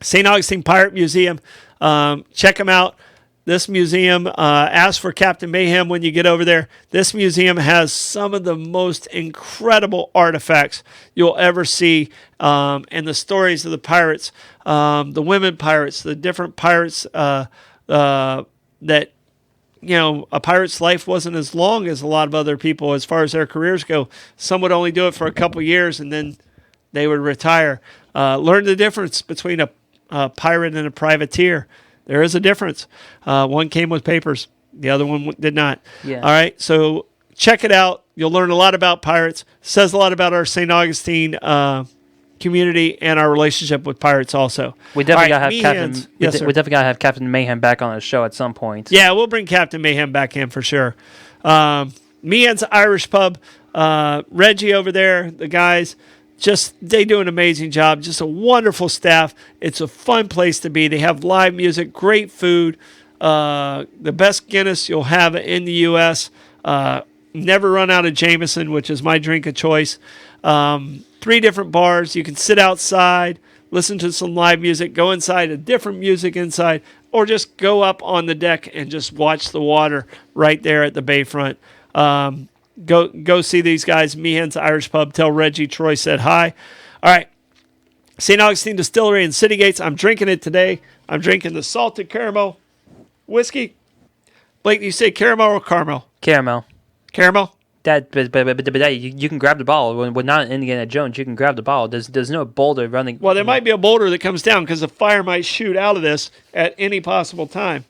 Speaker 1: St. Augustine Pirate Museum. Check them out. This museum, ask for Captain Meehan when you get over there. This museum has some of the most incredible artifacts you'll ever see, and the stories of the pirates, the women pirates, the different pirates that, a pirate's life wasn't as long as a lot of other people as far as their careers go. Some would only do it for a couple years, and then they would retire. Learn the difference between a pirate and a privateer. There is a difference. One came with papers. The other one did not.
Speaker 2: Yeah.
Speaker 1: All right. So check it out. You'll learn a lot about pirates. Says a lot about our St. Augustine community and our relationship with pirates also.
Speaker 2: We definitely got to have
Speaker 1: Meehan's.
Speaker 2: Captain.
Speaker 1: Yes, sir.
Speaker 2: We definitely got to have Captain Meehan back on the show at some point.
Speaker 1: Yeah, we'll bring Captain Meehan back in for sure. Meehan's Irish Pub. Reggie over there, the guys. They do an amazing job. Just a wonderful staff. It's a fun place to be. They have live music, great food, the best Guinness you'll have in the U.S. Never run out of Jameson, which is my drink of choice. 3 different bars. You can sit outside, listen to some live music, go inside, a different music inside, or just go up on the deck and just watch the water right there at the bayfront. Go see these guys. Meehan's Irish Pub. Tell Reggie Troy said hi. All right. St. Augustine Distillery and City Gates. I'm drinking it today. I'm drinking the salted caramel whiskey. Blake, do you say caramel or caramel?
Speaker 2: Caramel.
Speaker 1: Caramel?
Speaker 2: But you can grab the bottle. When we're not in Indiana Jones, you can grab the bottle. There's no boulder running.
Speaker 1: Well, there might be a boulder that comes down because the fire might shoot out of this at any possible time.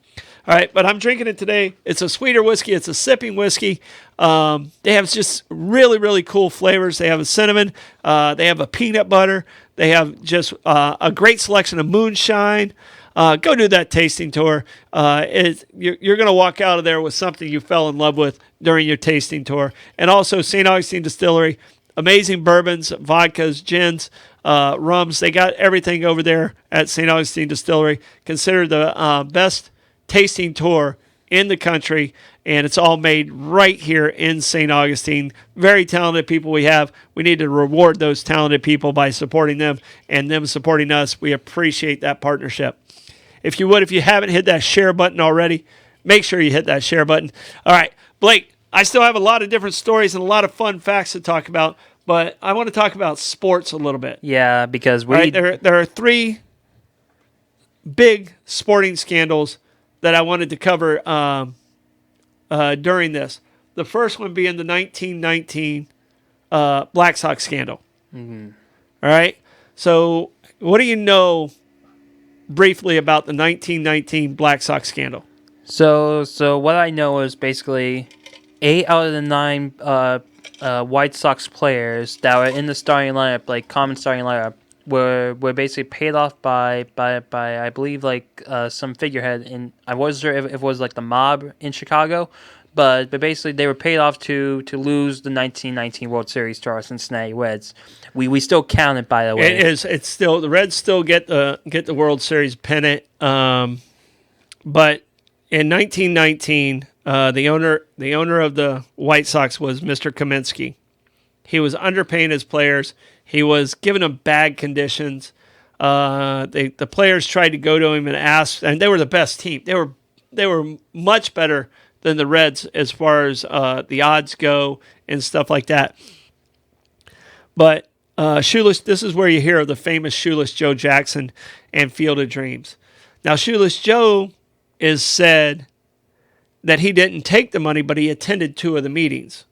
Speaker 1: All right, but I'm drinking it today. It's a sweeter whiskey. It's a sipping whiskey. They have just really, really cool flavors. They have a cinnamon. They have a peanut butter. They have just a great selection of moonshine. Go do that tasting tour. You're going to walk out of there with something you fell in love with during your tasting tour. And also St. Augustine Distillery. amazing bourbons, vodkas, gins, rums. They got everything over there at St. Augustine Distillery. Considered the best tasting tour in the country, and it's all made right here in St. Augustine. Very talented people we have. We need to reward those talented people by supporting them and them supporting us. We appreciate that partnership. If you haven't hit that share button already, make sure you hit that share button. All right, Blake, I still have a lot of different stories and a lot of fun facts to talk about, but I want to talk about sports a little bit.
Speaker 2: Yeah, because
Speaker 1: All right, there are three big sporting scandals that I wanted to cover during this. The first one being the 1919 Black Sox scandal. Mm-hmm. All right. So, what do you know briefly about the 1919 Black Sox scandal?
Speaker 2: So what I know is basically 8 out of the 9 White Sox players that were in the starting lineup, like common starting lineup, were basically paid off by I believe like some figurehead in, I wasn't sure if it was like the mob in Chicago, but basically they were paid off to lose the 1919 World Series to our Cincinnati Reds. We still count it, by the way.
Speaker 1: It's still, the Reds still get the World Series pennant, but in 1919 the owner of the White Sox was Mr. Kaminsky. He was underpaying his players. He was giving them bad conditions. The players tried to go to him and ask, and they were the best team. They were much better than the Reds as far as the odds go and stuff like that. But Shoeless, this is where you hear of the famous Shoeless Joe Jackson and Field of Dreams. Now, Shoeless Joe is said that he didn't take the money, but he attended 2 of the meetings.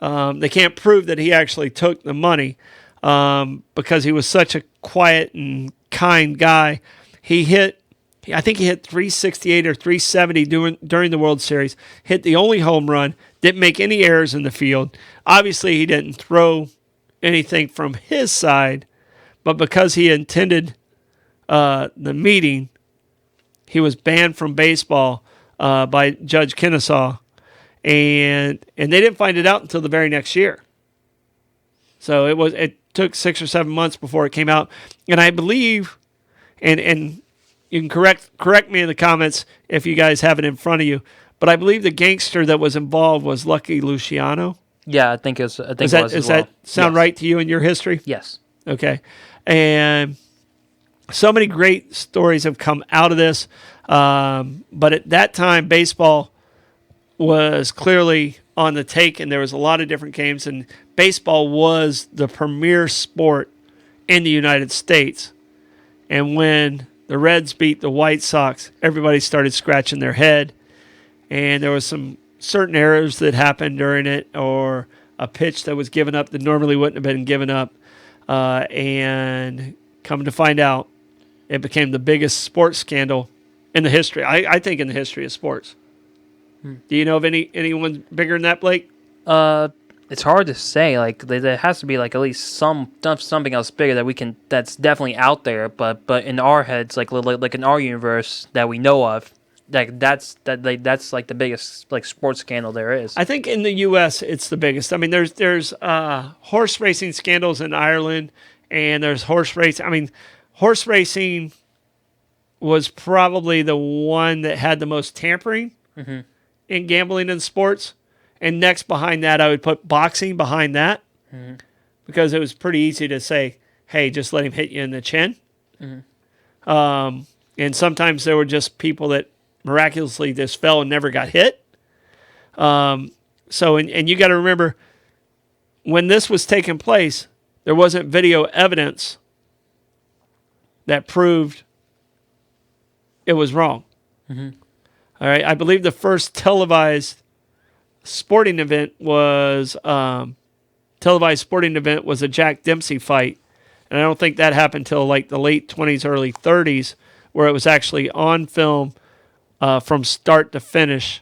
Speaker 1: They can't prove that he actually took the money because he was such a quiet and kind guy. I think he hit 368 or 370 during the World Series, hit the only home run, didn't make any errors in the field. Obviously, he didn't throw anything from his side, but because he attended the meeting, he was banned from baseball by Judge Kennesaw. And they didn't find it out until the very next year. So it took 6 or 7 months before it came out. And I believe, and you can correct me in the comments if you guys have it in front of you, but I believe the gangster that was involved was Lucky Luciano.
Speaker 2: Yeah, I think it was. Does
Speaker 1: that sound right to you in your history?
Speaker 2: Yes.
Speaker 1: Okay. And so many great stories have come out of this. But at that time, baseball was clearly on the take, and there was a lot of different games, and baseball was the premier sport in the United States. And when the Reds beat the White Sox, everybody started scratching their head, and there was some certain errors that happened during it, or a pitch that was given up that normally wouldn't have been given up, and come to find out, it became the biggest sports scandal in the history, I think in the history of sports. Do you know of anyone bigger than that, Blake?
Speaker 2: It's hard to say. Like there has to be like at least something else bigger that's definitely out there. But in our heads, like in our universe that we know of, that's like the biggest like sports scandal there is.
Speaker 1: I think in the U.S. it's the biggest. I mean, there's horse racing scandals in Ireland, and there's horse racing. I mean, horse racing was probably the one that had the most tampering. Mm-hmm. In gambling and sports. And next behind that, I would put boxing behind that, mm-hmm. because it was pretty easy to say, hey, just let him hit you in the chin. Mm-hmm. And sometimes there were just people that miraculously just fell and never got hit. So you got to remember, when this was taking place, there wasn't video evidence that proved it was wrong. Mm-hmm. All right, I believe the first televised sporting event was a Jack Dempsey fight, and I don't think that happened till like the late 20s, early 30s, where it was actually on film from start to finish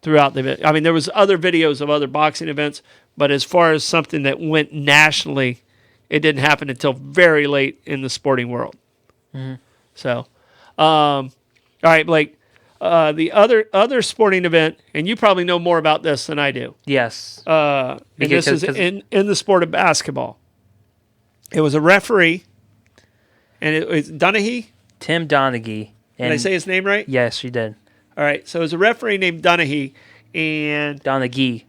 Speaker 1: throughout the event. I mean, there was other videos of other boxing events, but as far as something that went nationally, it didn't happen until very late in the sporting world. Mm-hmm. So, all right, Blake. The other sporting event, and you probably know more about this than I do.
Speaker 2: Yes.
Speaker 1: And this is in the sport of basketball. It was a referee, and it was Donaghy.
Speaker 2: Tim Donaghy.
Speaker 1: Did I say his name right?
Speaker 2: Yes, you did.
Speaker 1: All right. So it was a referee named Donaghy, and
Speaker 2: Donaghy.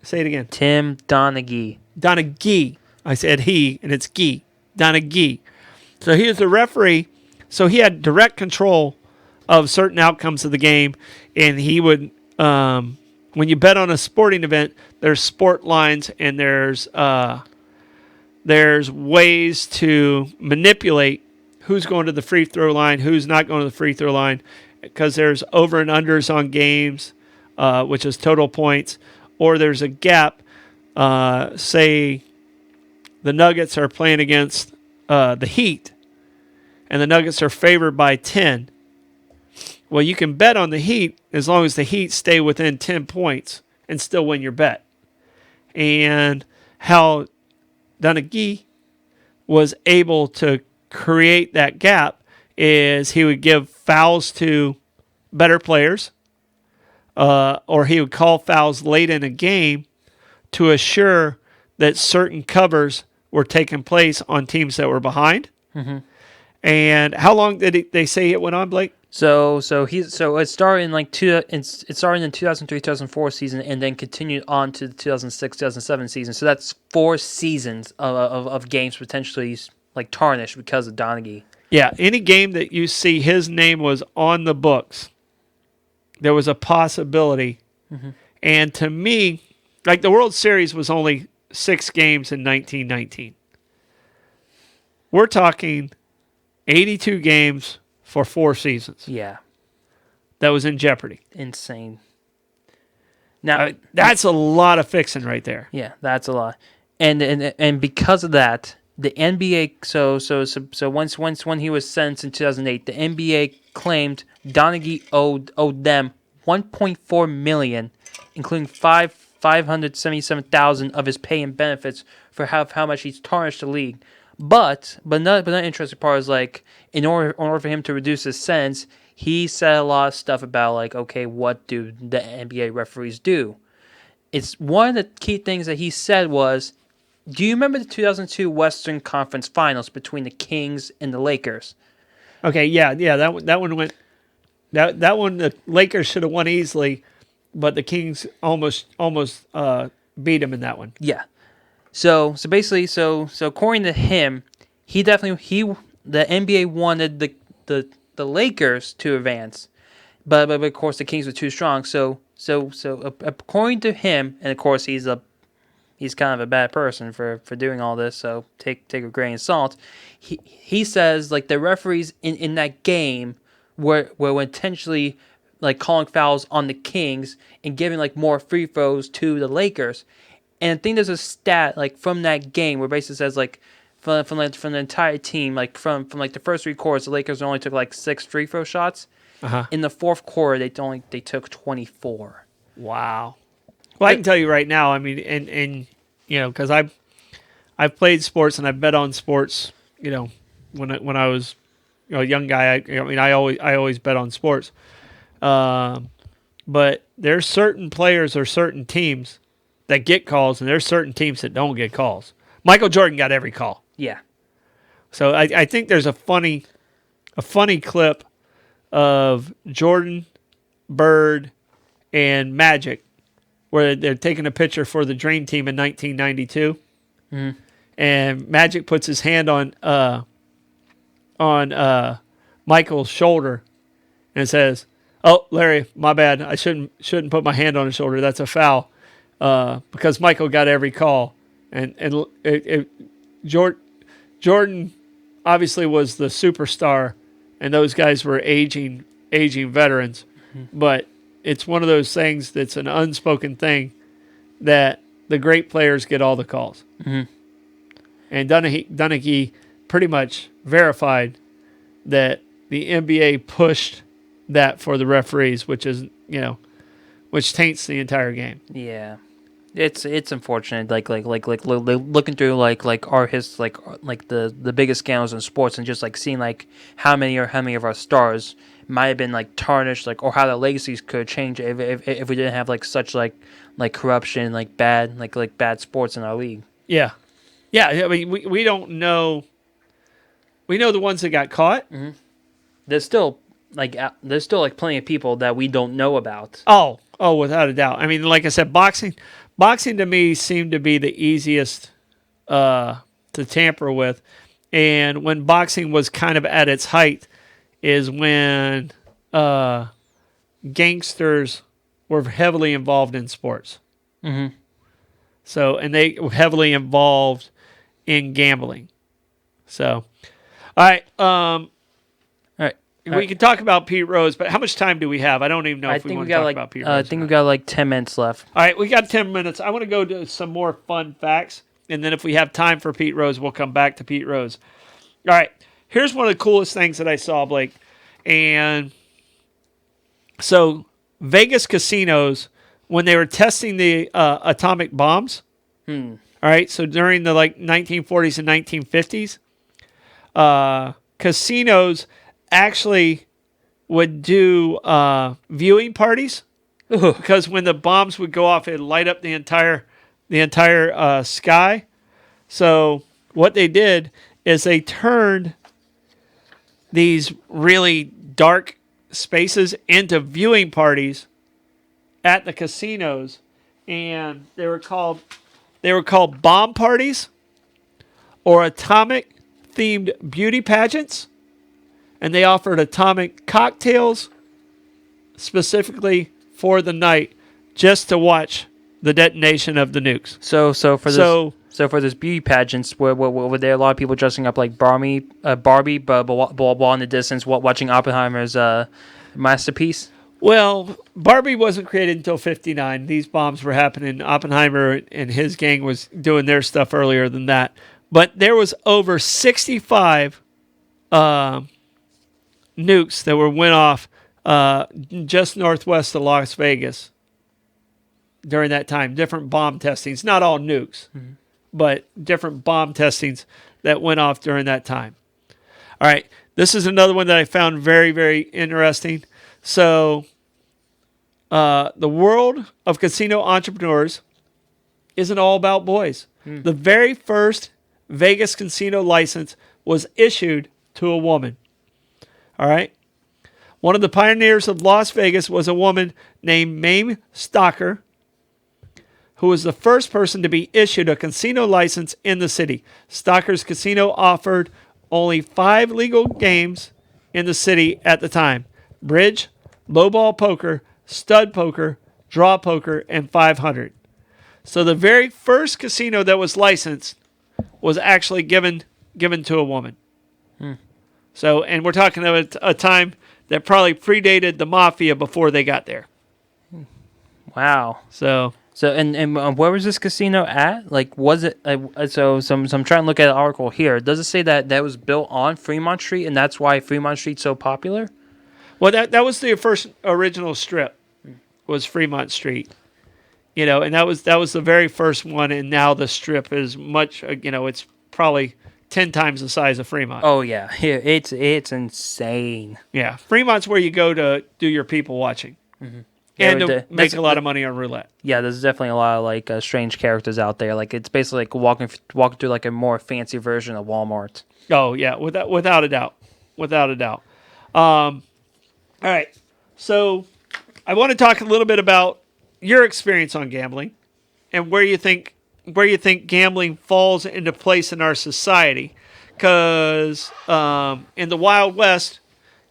Speaker 1: Say it again.
Speaker 2: Tim Donaghy.
Speaker 1: Donaghy. I said he, and it's Gee. Donaghy. So he was the referee. So he had direct control of certain outcomes of the game, and he would, when you bet on a sporting event, there's sport lines and there's ways to manipulate who's going to the free throw line, who's not going to the free throw line, because there's over and unders on games, which is total points, or there's a gap. Say the Nuggets are playing against the Heat, and the Nuggets are favored by 10. Well, you can bet on the Heat as long as the Heat stay within 10 points and still win your bet. And how Donaghy was able to create that gap is he would give fouls to better players, or he would call fouls late in a game to assure that certain covers were taking place on teams that were behind.
Speaker 2: Mm-hmm.
Speaker 1: And how long did they say it went on, Blake?
Speaker 2: So it started in it started in 2003-2004 season and then continued on to the 2006-2007 season. So that's 4 seasons of games potentially like tarnished because of Donaghy.
Speaker 1: Yeah, any game that you see his name was on the books, there was a possibility. Mm-hmm. And to me, like the World Series was only 6 games in 1919. We're talking 82 games for 4 seasons.
Speaker 2: Yeah.
Speaker 1: That was in jeopardy.
Speaker 2: Insane. Now
Speaker 1: that's a lot of fixing right there.
Speaker 2: Yeah, that's a lot. And because of that, the NBA so once when he was sentenced in 2008, the NBA claimed Donaghy owed them $1.4 million, including $577,000 of his pay and benefits for how much he's tarnished the league. But not interesting part is like in order for him to reduce his sentence, he said a lot of stuff about like, okay, what do the NBA referees do? It's one of the key things that he said was, do you remember the 2002 Western Conference Finals between the Kings and the Lakers?
Speaker 1: Okay, yeah, that one went. That one the Lakers should have won easily, but the Kings almost beat them in that one.
Speaker 2: Yeah. So basically, according to him, the NBA wanted the Lakers to advance, but of course the Kings were too strong. So according to him, and of course he's kind of a bad person for doing all this. So take a grain of salt. He says like the referees in that game were intentionally like calling fouls on the Kings and giving like more free throws to the Lakers. And I think there's a stat like from that game where basically says like from the entire team, like from like the first 3 quarters, the Lakers only took like 6 free throw shots.
Speaker 1: Uh-huh.
Speaker 2: In the 4th quarter, they took 24.
Speaker 1: Wow. Well, I can tell you right now. I mean, and you know, because I've played sports and I've bet on sports. You know, when I was a young guy, I always bet on sports. But there's certain players or certain teams that get calls, and there's certain teams that don't get calls. Michael Jordan got every call.
Speaker 2: Yeah.
Speaker 1: So I think there's a funny clip of Jordan, Bird, and Magic where they're taking a picture for the Dream Team in 1992, and Magic puts his hand on Michael's shoulder and says, "Oh, Larry, my bad. I shouldn't put my hand on his shoulder. That's a foul." Because Michael got every call, and Jordan obviously was the superstar, and those guys were aging veterans. Mm-hmm. But it's one of those things that's an unspoken thing that the great players get all the calls.
Speaker 2: Mm-hmm.
Speaker 1: And Donaghy pretty much verified that the NBA pushed that for the referees, which taints the entire game.
Speaker 2: Yeah. It's unfortunate, looking through the biggest scandals in sports, and just like seeing like how many of our stars might have been like tarnished, like, or how the legacies could change if we didn't have like such like corruption, like bad sports in our league.
Speaker 1: Yeah. Yeah. I mean, we don't know. We know the ones that got caught.
Speaker 2: There's still like plenty of people that we don't know about.
Speaker 1: Oh, without a doubt. I mean, like I said, boxing to me seemed to be the easiest to tamper with. And when boxing was kind of at its height is when gangsters were heavily involved in sports.
Speaker 2: Mm-hmm.
Speaker 1: So, and they were heavily involved in gambling. So, all right.
Speaker 2: All right.
Speaker 1: We can talk about Pete Rose, but how much time do we have? I don't even know if we want to talk about Pete Rose.
Speaker 2: I think we got like 10 minutes left.
Speaker 1: All right, we got 10 minutes. I want to go to some more fun facts, and then if we have time for Pete Rose, we'll come back to Pete Rose. All right, here's one of the coolest things that I saw, Blake. And so Vegas casinos, when they were testing the atomic bombs, all right, so during the 1940s and 1950s, casinos actually would do viewing parties because when the bombs would go off, it'd light up the entire sky. So what they did is they turned these really dark spaces into viewing parties at the casinos, and they were called bomb parties or atomic themed beauty pageants. And they offered atomic cocktails specifically for the night just to watch the detonation of the nukes.
Speaker 2: So for this beauty pageants, were there a lot of people dressing up like Barbie, but while in the distance watching Oppenheimer's masterpiece?
Speaker 1: Well, Barbie wasn't created until 1959. These bombs were happening. Oppenheimer and his gang was doing their stuff earlier than that. But there was over 65 nukes that went off just northwest of Las Vegas during that time. Different bomb testings, not all nukes, but different bomb testings that went off during that time. All right, this is another one that I found very, very interesting. So the world of casino entrepreneurs isn't all about boys. The very first Vegas casino license was issued to a woman. All right. One of the pioneers of Las Vegas was a woman named Mame Stocker, who was the first person to be issued a casino license in the city. Stocker's casino offered only 5 legal games in the city at the time: bridge, lowball poker, stud poker, draw poker, and 500. So the very first casino that was licensed was actually given to a woman. So, and we're talking about a time that probably predated the mafia before they got there.
Speaker 2: Wow.
Speaker 1: So
Speaker 2: and where was this casino at? Like, was it so I'm trying to look at an article here. Does it say that was built on Fremont Street and that's why Fremont Street's so popular?
Speaker 1: Well, that was the first original strip, was Fremont Street. You know, and that was the very first one, and now the strip is much, it's probably 10 times the size of Fremont.
Speaker 2: Oh yeah, it's insane.
Speaker 1: Yeah, Fremont's where you go to do your people watching, and to make a lot of money on roulette.
Speaker 2: Yeah, there's definitely a lot of like strange characters out there. Like it's basically like walking through like a more fancy version of Walmart.
Speaker 1: Oh yeah, without a doubt. All right, so I want to talk a little bit about your experience on gambling and where you think gambling falls into place in our society, because in the Wild West,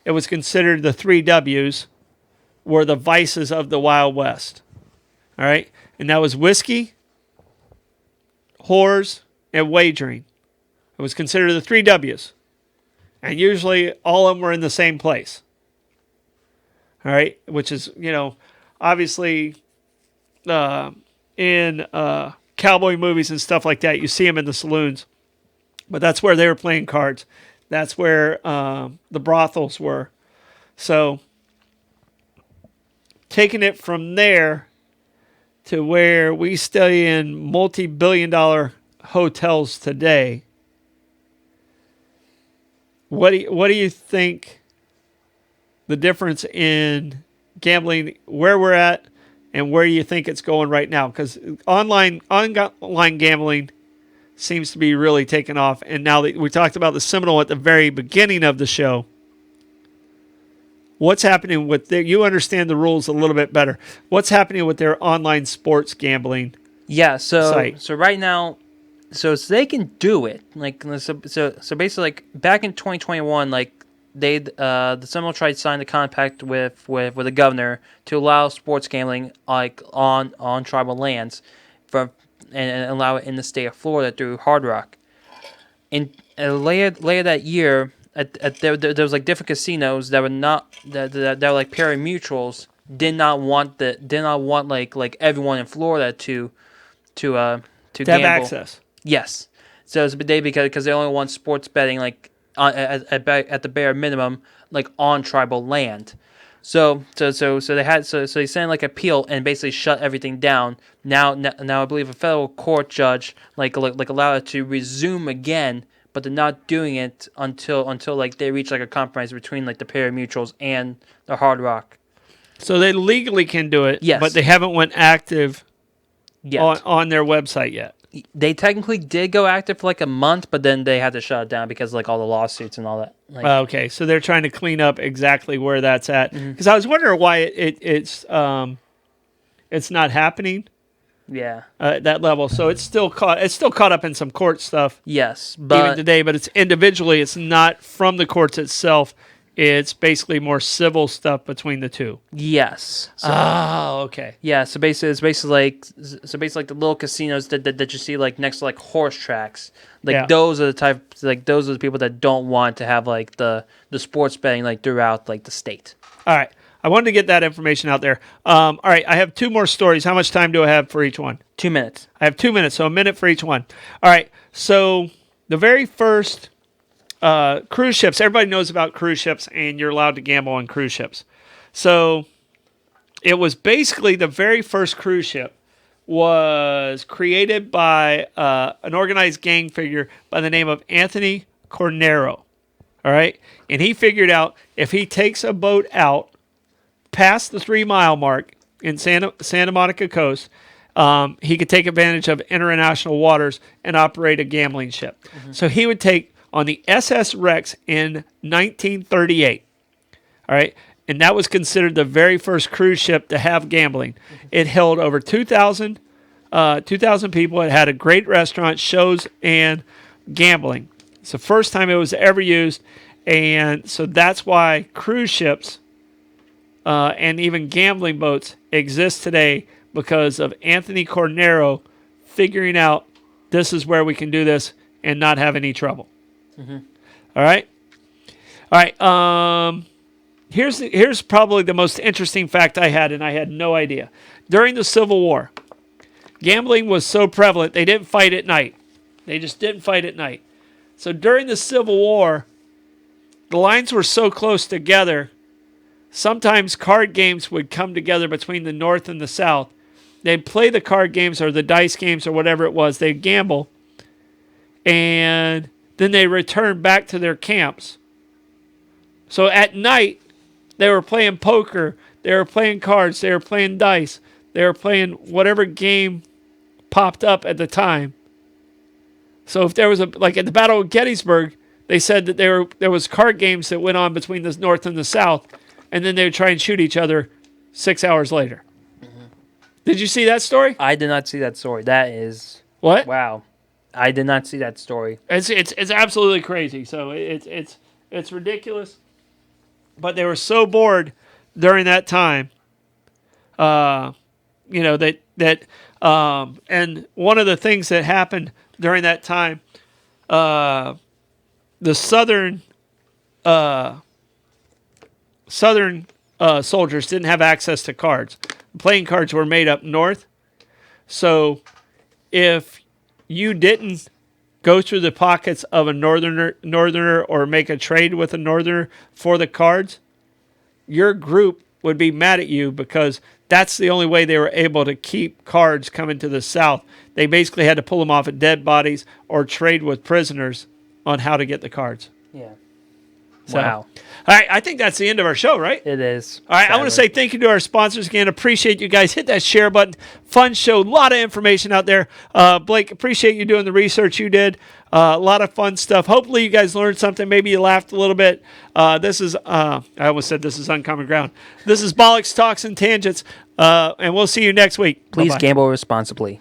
Speaker 1: it was considered the 3 W's were the vices of the Wild West. All right, and that was whiskey, whores, and wagering. It was considered the 3 W's, and usually all of them were in the same place. All right, which is obviously in cowboy movies and stuff like that, you see them in the saloons, but that's where they were playing cards. That's where the brothels were. So taking it from there, to where we stay in multi-billion-dollar hotels today, what do you think the difference in gambling, where we're at, and where you think it's going right now? Because online gambling seems to be really taking off. And now that we talked about the Seminole at the very beginning of the show, what's happening with you understand the rules a little bit better. What's happening with their online sports gambling site?
Speaker 2: So right now, so they can do it. Like so basically, like back in 2021, like the Seminole tried to sign the compact with the governor to allow sports gambling like on tribal lands, and allow it in the state of Florida through Hard Rock. And later that year, there was like different casinos that were not that were like pari mutuals, did not want like everyone in Florida to gamble.
Speaker 1: Have access.
Speaker 2: Yes. So it's because they only want sports betting like at the bare minimum like on tribal land. So they sent like appeal and basically shut everything down. Now I believe a federal court judge like allowed it to resume again, but they're not doing it until like they reach like a compromise between like the pari mutuals and the Hard Rock.
Speaker 1: So they legally can do it,
Speaker 2: yes,
Speaker 1: but they haven't went active
Speaker 2: yet
Speaker 1: on their website yet.
Speaker 2: They technically did go active for like a month, but then they had to shut it down because like all the lawsuits and all that. Like,
Speaker 1: okay, so they're trying to clean up exactly where that's at. Because I was wondering why it's not happening.
Speaker 2: Yeah.
Speaker 1: At that level, so it's still caught up in some court stuff.
Speaker 2: Yes, but
Speaker 1: even today, but it's individually. It's not from the courts itself. It's basically more civil stuff between the two.
Speaker 2: Yes.
Speaker 1: So, okay.
Speaker 2: Yeah. So basically, it's basically like the little casinos that you see like next to like horse tracks. Like those are the people that don't want to have like the sports betting like throughout like the state.
Speaker 1: All right. I wanted to get that information out there. All right. I have two more stories. How much time do I have for each one?
Speaker 2: 2 minutes.
Speaker 1: I have 2 minutes, so a minute for each one. All right. So the very first cruise ships, everybody knows about cruise ships, and you're allowed to gamble on cruise ships. So it was basically the very first cruise ship was created by an organized gang figure by the name of Anthony Cornero. All right. And he figured out if he takes a boat out past the 3 mile mark in Santa Monica coast, he could take advantage of international waters and operate a gambling ship. Mm-hmm. So he would take on the SS Rex in 1938. All right. And that was considered the very first cruise ship to have gambling. Mm-hmm. It held over 2,000 people. It had a great restaurant, shows, and gambling. It's the first time it was ever used. And so that's why cruise ships and even gambling boats exist today, because of Anthony Cornero figuring out this is where we can do this and not have any trouble. Mm-hmm. All right. Here's probably the most interesting fact I had, and I had no idea. During the Civil War, gambling was so prevalent, they didn't fight at night. They just didn't fight at night. So during the Civil War, the lines were so close together, sometimes card games would come together between the North and the South. They'd play the card games or the dice games or whatever it was. They'd gamble, and then they returned back to their camps. So at night, they were playing poker, they were playing cards, they were playing dice, they were playing whatever game popped up at the time. So if there was like at the Battle of Gettysburg, they said that there was card games that went on between the North and the South, and then they would try and shoot each other 6 hours later. Mm-hmm. Did you see that story?
Speaker 2: I did not see that story. That is
Speaker 1: what?
Speaker 2: Wow, I did not see that story.
Speaker 1: It's absolutely crazy. So it's ridiculous. But they were so bored during that time, and one of the things that happened during that time, the Southern soldiers didn't have access to cards. Playing cards were made up north, so if you didn't go through the pockets of a northerner or make a trade with a northerner for the cards, your group would be mad at you, because that's the only way they were able to keep cards coming to the South. They basically had to pull them off of dead bodies or trade with prisoners on how to get the cards.
Speaker 2: Yeah.
Speaker 1: So,
Speaker 2: Wow.
Speaker 1: All right, I think that's the end of our show, right?
Speaker 2: It is.
Speaker 1: All right, I want to say thank you to our sponsors again. Appreciate you guys. Hit that share button. Fun show. A lot of information out there. Blake, appreciate you doing the research you did. A lot of fun stuff. Hopefully you guys learned something. Maybe you laughed a little bit. This is, I almost said this is Uncommon Ground. This is Bollox Talks and Tangents, and we'll see you next week.
Speaker 2: Please
Speaker 1: Bye-bye.
Speaker 2: gamble responsibly.